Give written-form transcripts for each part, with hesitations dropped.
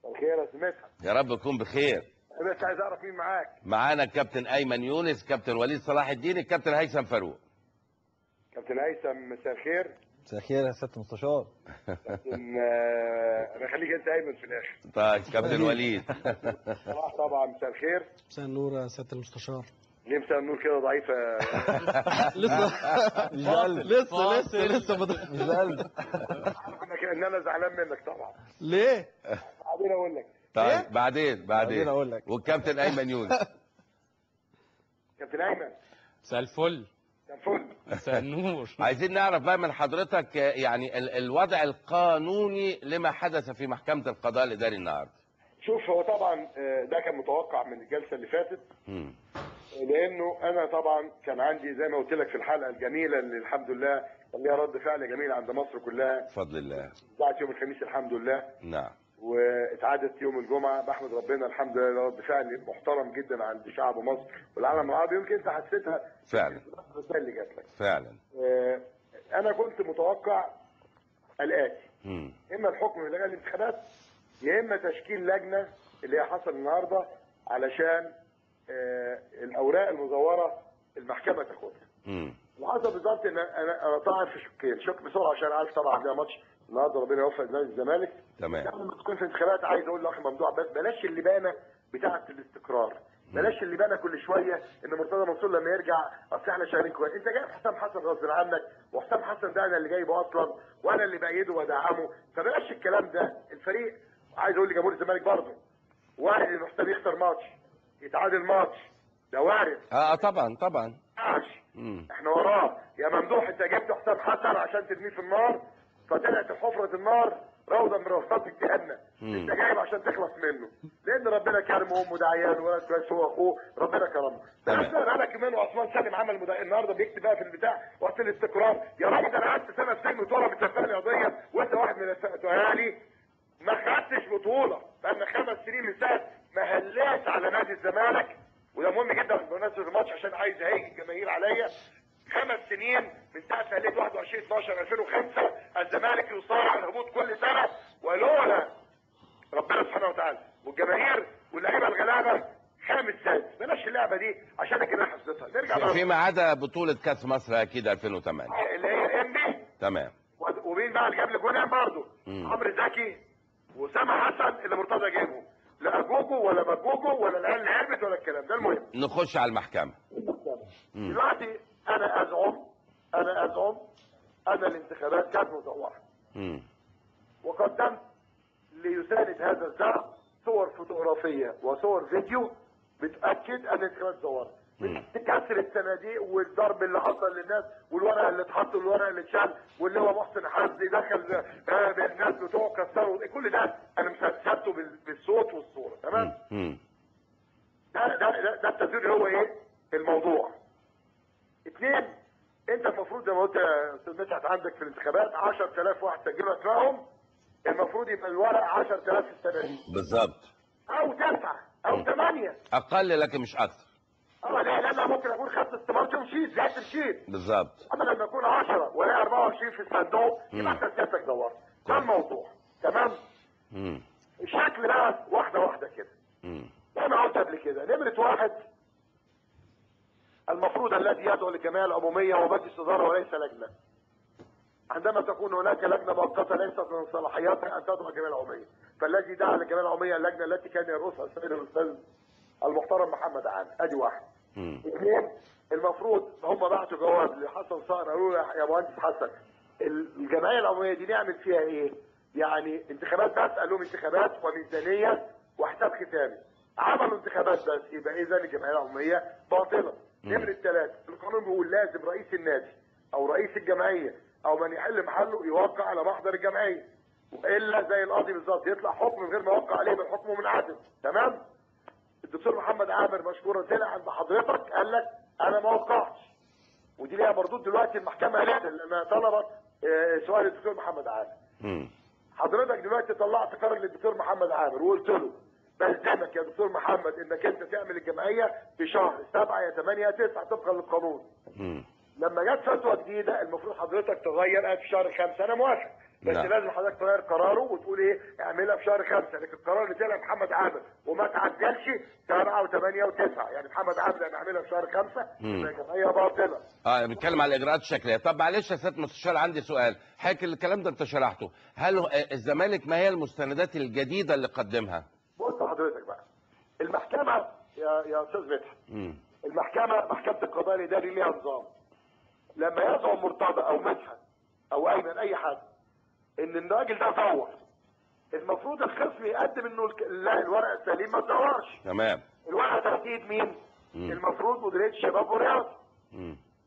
الخير يا سميتها. يا رب تكون بخير. انا بس عايز اعرف مين معاك. معانا الكابتن ايمن يونس، كابتن وليد صلاح الدين، الكابتن هيثم فاروق. كابتن هيثم مساء الخير. مساء الخير يا سياده المستشار. كابتن انا خليك انت ايمن في الاخر. طيب كابتن وليد. صلاح طبعا مساء الخير. مساء النور يا سياده المستشار. ليه مساء النور كده ضعيفه؟ لسه مش بقلب. لسه مش بقلب. ان انا زعلان منك طبعا. ليه؟ بعدين اقول لك. طيب بعدين بعدين أقول لك. والكابتن ايمن يونس. كابتن ايمن مساء الفل. كان فل. مساء النور. عايزين نعرف بقى من حضرتك يعني الوضع القانوني لما حدث في محكمة القضاء الإداري النهارده. شوف هو طبعا ده كان متوقع من الجلسه اللي فاتت. لانه انا طبعا كان عندي زي ما قلت لك في الحلقه الجميله اللي الحمد لله كان ليها رد فعل جميل عند مصر كلها. بفضل الله. ذاعت يوم الخميس الحمد لله. نعم. واتعادت يوم الجمعه بحمد ربنا الحمد لله رد فعل محترم جدا عند شعب مصر والعالم العربي. يمكن انت حسيتها فعلا. الرساله اللي جات لك. فعلا. انا كنت متوقع الاتي. اما الحكم بلغاء الانتخابات يا اما تشكيل لجنه اللي هي حصل النهارده علشان الاوراق المزوره المحكمه تاخدها. اللي حصل بالظبط ان انا طبعا في شقين، شق بسرعه عشان عارف طبعا عندنا ماتش النهارده ربنا يوفق نادي الزمالك. تمام. لما تكون في انتخابات عايز اقول لاخي ممدوح بس بلاش اللبانه بتاعه الاستقرار. بلاش اللبانه كل شويه ان مرتضى منصور لما يرجع اصل احنا شغالين كويس. انت جايب حسام حسن غصب عنك وحسام حسن ده انا اللي جايبه اصلا وانا اللي بايده وادعمه. فبلاش الكلام ده. الفريق عايز اقول لجمهور الزمالك برضه وارد ان حسام يخسر ماتش يتعادل ماتش ده وارد. طبعا. احنا وراه يا ممدوح. انت جبت حسام حسن عشان ترميه في النار فطلعت حفره النار روضه من روضات الجنه. انت جايب عشان تخلص منه لان ربنا كرمه وامه ده عيال ولا كويس هو اخوه ربنا كرمه. انا كمان وعثمان سالم عمل النهارده بيكتب بقى في البتاع وقت الاستقرار. يا راجل انا قعدت سنه في سجن طالب التفاهه قضيه وانت واحد من اهالي ما خدتش بطوله بقالنا 5 سنين من ساعه ما هليت على نادي الزمالك. وده مهم جدا بمناسبه الماتش عشان عايز هيجي الجماهير عليا. 5 سنين من ساعه ما هليت 21/12/2005 الزمالك يصارع الهبوط كل سنه ولولا ربنا سبحانه وتعالى والجماهير واللعيبه الغلابه خامس سادس. بلاش اللعبه دي عشان كده حفظتها. نرجع بقى فيما عدا بطولة كأس مصر أكيد 2008 اللي هي انبي. تمام. ومين بقى اللي جاب لي جولان برضه؟ عمرو زكي واسامه حسن اللي مرتضى جايبهم. لا جوجو ولا مجوجو ولا العيال اللي هربت ولا الكلام ده. المهم نخش على المحكمة. دلوقتي انا ازعم ان الانتخابات كانت مزوره. وقدمت ليساند هذا الزعم صور فوتوغرافيه وصور فيديو بتاكد ان الانتخابات مزوره. كسر الصناديق والضرب اللي حصل للناس والورق اللي اتحط والورق اللي اتشال واللي هو محسن حمدي دخل الناس بتوع كسروا كل ده انا مسدته بالصوت والصوره. تمام. ده التسجيل هو ايه الموضوع. 2 انت المفروض زي ما قلت يا استاذ مدحت عندك في الانتخابات 10,000 واحد سجلوا اسمائهم. المفروض يبقى الورق 10,000 في الصناديق بالظبط. او 9 او 8 أقل لكن مش أكثر. لان انا ممكن اكون خدت استمارتي ومشيت زهقت مشيت. بالظبط. اما لما يكون 10 ولا 24 في الصندوق يبقى انت سيادتك دورت. ده الموضوع. تمام. الشكل بقى واحده كده. زي ما قلت قبل كده نمره 1 المفروض الذي يدعو للجمعيه العموميه هو مجلس اداره وليس لجنه. عندما تكون هناك لجنه مؤقته ليست من صلاحياتها ان تدعو الجمعيه العموميه. فالذي دعا للجمعيه العموميه اللجنه التي كان يرأسها السيد الاستاذ المحترم محمد عامر. ادي 1. 2 المفروض هم بعتوا جواب لحسن صقر قالوا له يا مهندس حسن الجمعيه العموميه دي نعمل فيها ايه؟ يعني انتخابات بس؟ قال لهم انتخابات وميزانيه وحساب ختامي. عملوا انتخابات بس يبقى اذا الجمعيه العموميه باطله. نمره 3 القانون بيقول لازم رئيس النادي او رئيس الجمعيه او من يحل محله يوقع على محضر الجمعيه والا زي القاضي بالظبط يطلع حكم من غير ما يوقع عليه من حكمه منعدم. تمام. الدكتور محمد عامر مشكورا طلع عند حضرتك قال لك انا ما وقعتش ودي ليها مردود دلوقتي المحكمه قالت لما طلبت سؤال الدكتور محمد عامر. حضرتك دلوقتي طلعت قرار للدكتور محمد عامر وقلت له بلزمك يا دكتور محمد انك انت تعمل الجمعيه في شهر 7 يا 8 يا 9 طبقا للقانون. لما جت فتوى جديده المفروض حضرتك تغير في شهر 5 انا موافق بس نعم. لازم حضرتك تغير قراره وتقول ايه اعملها في شهر 5، لكن القرار اللي طلع محمد عامر وما تعدلش 7 و8 و9، يعني محمد عامر هنعملها في شهر 5 يبقى جمعيه باطله. بنتكلم على الاجراءات الشكليه. طب معلش يا سياده المستشار، عندي سؤال. حضرتك الكلام ده انت شرحته، هل الزمالك ما هي المستندات الجديده اللي قدمها؟ بص حضرتك بقى، المحكمه يا استاذ مدحت، محكمه القضاء الاداري ليها نظام. لما يزعم مرتضى او مدحت او ايمن اي حد ان الراجل ده زور، المفروض الخصم يقدم انه لا الورق السليم ما تزورش. تمام. الورقه تحديد مين؟ المفروض مديريه الشباب والرياضه.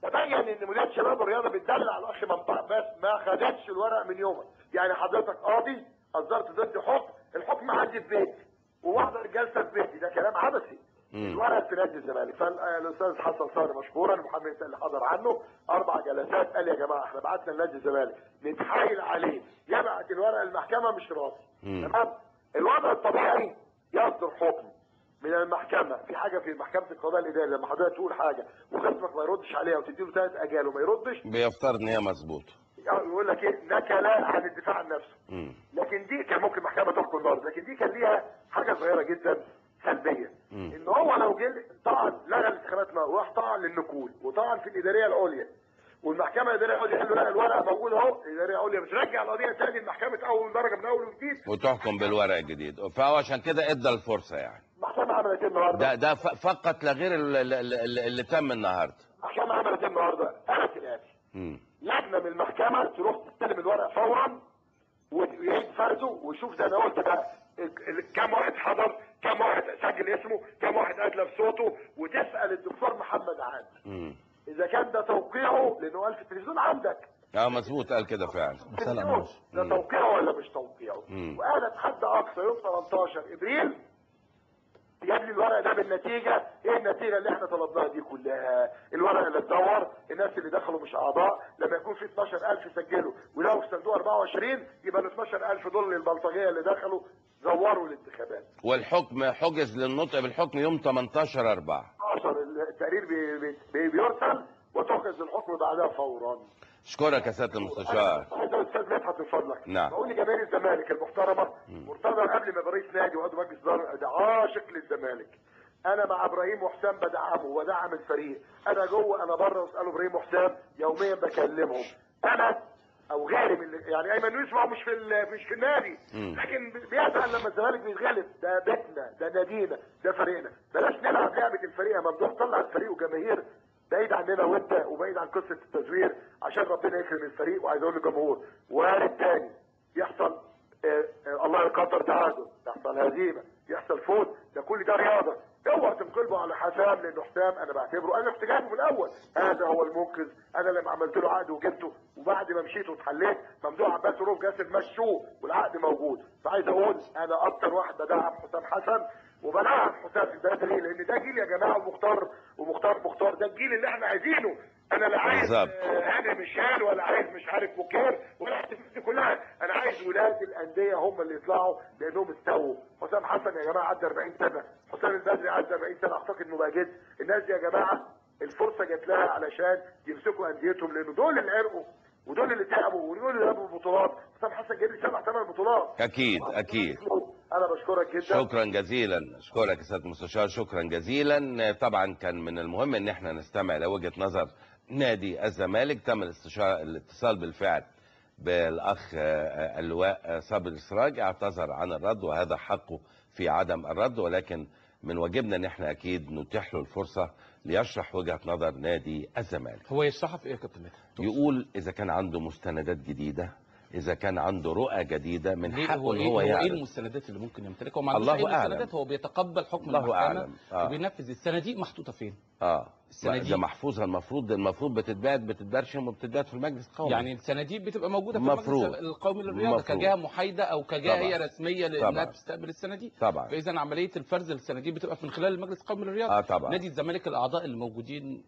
تبين ان مديريه الشباب والرياضه بتدلع على الاخ ممدوح بس ما خدتش الورق من يومها. يعني حضرتك قاضي اصدرت ضد حكم، الحكم عندي في بيتي وواحده جالسه في بيتي، ده كلام عبثي. الورق في نادي الزمالك، فالاستاذ حسن صاري مشكورا محمد اللي حضر عنه 4 جلسات قال يا جماعه احنا بعتنا لنادي الزمالك نتحايل عليه يبعت الورق المحكمه مش راضي. تمام. الوضع الطبيعي يصدر حكم من المحكمه في حاجه في محكمه القضاء الاداري، لما حضرتك تقول حاجه وخصمك ما يردش عليها وتديله 3 اجال وما يردش بيفترض ان هي مظبوطه. يقول لك ايه نكله عن الدفاع عن نفسه. لكن دي كان ممكن المحكمه تحكم برضه، لكن دي كان ليها حاجه صغيره جدا سلبيه. ان هو لو جه طعن لغى الانتخابات وراح طعن للنقول وطعن في الاداريه العليا، والمحكمه الاداريه العليا قال له لا الورقه موجوده اهو، الاداريه العليا بترجع القضيه تاني لمحكمه اول درجه من اول وجديد وتحكم بالورق الجديد، فهو عشان كده ادى الفرصه يعني. المحكمه عملت ايه النهارده؟ ده فقط لا غير اللي تم النهارده. المحكمه عملت ايه النهارده؟ قالت الاتي: لجنه من المحكمه تروح تستلم الورق فورا ويعيد فرزه ويشوف زي ما قلت بقى كم واحد حضر، كم واحد سجل اسمه، كم واحد ادلى بصوته، وتسال الدكتور محمد عادل اذا كان ده توقيعه، لانه قال في التلفزيون عندك. مظبوط، قال كده فعلا. ده توقيعه ولا مش توقيعه؟ وقالت حد اقصى يوم 18 ابريل جاب لي الورق ده بالنتيجه، ايه النتيجه اللي احنا طلبناها دي كلها؟ الورق اللي اتدور، الناس اللي دخلوا مش اعضاء، لما يكون في 12000 سجلوا ولو في صندوق 24 يبقى ال 12000 دول للبلطجيه اللي دخلوا زوروا الانتخابات. والحكم حجز للنطق بالحكم يوم 18/4. التقرير بيرسل وتحجز الحكم بعدها فورا. اشكرك يا سياده المستشار. استاذ مدحت من فضلك. نعم. بقول لجماهير الزمالك المحترمه، مرتضى قبل ما رئيس نادي وعضو مجلس اداره ده عاشق للزمالك. انا مع ابراهيم وحسام بدعمه وبدعم الفريق، انا جوه انا بره، واسالوا ابراهيم وحسام يوميا بكلمهم. انا او غيري من يعني ايمن يونس مش في النادي، لكن بيسال لما الزمالك بيتغلب، ده بيتنا، ده نادينا، ده فريقنا، بلاش نلعب لعبه الفريق يا ممدوح، طلع الفريق وجماهير بعيد عننا وانت وبعيد عن قصه التزوير عشان ربنا يكرم الفريق. وعايز اقول للجمهور وارد تاني يحصل الله يقدر تعادل، يحصل هزيمه، يحصل فوز، ده كل ده رياضه. اوعى تنقلبوا على حسام، لانه حسام انا بعتبره انا كنت جايبه من الاول، هذا هو المنقذ. انا لما عملت له عقد وجبته وبعد ما مشيت واتحليت ممدوح عباس وروف جاسر مشوه والعقد موجود. فعايز اقول انا اكتر واحد بدعم حسام حسن وبدعم حسام البدري، لان ده جيل يا جماعه، ومختار ده الجيل اللي احنا عايزينه. انا لا عايز هاني ميشيل ولا عايز مش عارف بوكير ولا احتفالات دي كلها، انا عايز ولاد الانديه هم اللي يطلعوا لانهم استووا. حسام حسن يا جماعه عدى 40 سنه، حسام البدري عدى 40 سنه، اعتقد انه بقى جد. الناس دي يا جماعه الفرصه جات لها علشان يمسكوا انديتهم، لانه دول اللي عرقوا ودول اللي تعبوا ودول اللي جابوا البطولات. حسام حسن جاب لي 7 8 بطولات. اكيد. انا بشكرك جدا. شكرا جزيلا. اشكرك يا سياده المستشار، شكرا جزيلا. طبعا كان من المهم ان احنا نستمع الى وجهه نظر نادي الزمالك. تم الاتصال بالفعل بالاخ اللواء صابر سراج، اعتذر عن الرد وهذا حقه في عدم الرد، ولكن من واجبنا ان احنا اكيد نتيح له الفرصه ليشرح وجهه نظر نادي الزمالك. هو يشرحها في ايه يا كابتن مدحت؟ يقول اذا كان عنده مستندات جديده، اذا كان عنده رؤى جديده، من حقه ان هو يعرف. ايه المستندات اللي ممكن يمتلكها؟ هو ما عندوش اي مستندات، هو بيتقبل حكم المحكمه وبينفذ. الصناديق محطوطه فين؟ الصناديق محفوظه، المفروض بتتباعش وما بتتباعش في المجلس القومي. يعني الصناديق بتبقى موجوده في المجلس القومي للرياضه كجهه محايده او كجهه هي رسميه لانها تستقبل الصناديق. طبعا. فاذا عمليه الفرز للصناديق بتبقى من خلال المجلس القومي للرياضه. طبعا. نادي الزمالك الاعضاء اللي موجودين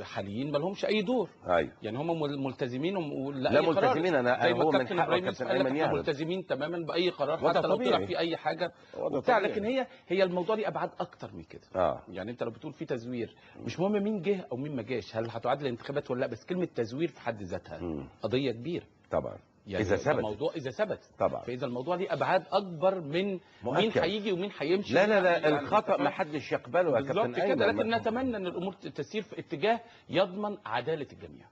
حاليين ما لهمش اي دور. ايوه. يعني هم ملتزمين لا ملتزمين. انا هو من حقه كابتن ايمن ملتزمين تماما باي قرار حتى لو طلع فيه اي حاجه وبتاع. لكن هي الموضوع ليه ابعاد اكتر من كده. يعني انت لو بتقول في تزوير، مش مهم مين جه او مين ما جاش، هل هتعاد الانتخابات ولا لا، بس كلمه تزوير في حد ذاتها قضيه كبيره. طبعا. يعني اذا ثبت الموضوع، اذا ثبت طبعا، فاذا الموضوع ليه ابعاد اكبر من مين هيجي ومين هيمشي. لا يعني الخطا ما حدش يقبله يا كابتن ايمن، لكن نتمنى ان الامور تسير في اتجاه يضمن عداله الجميع.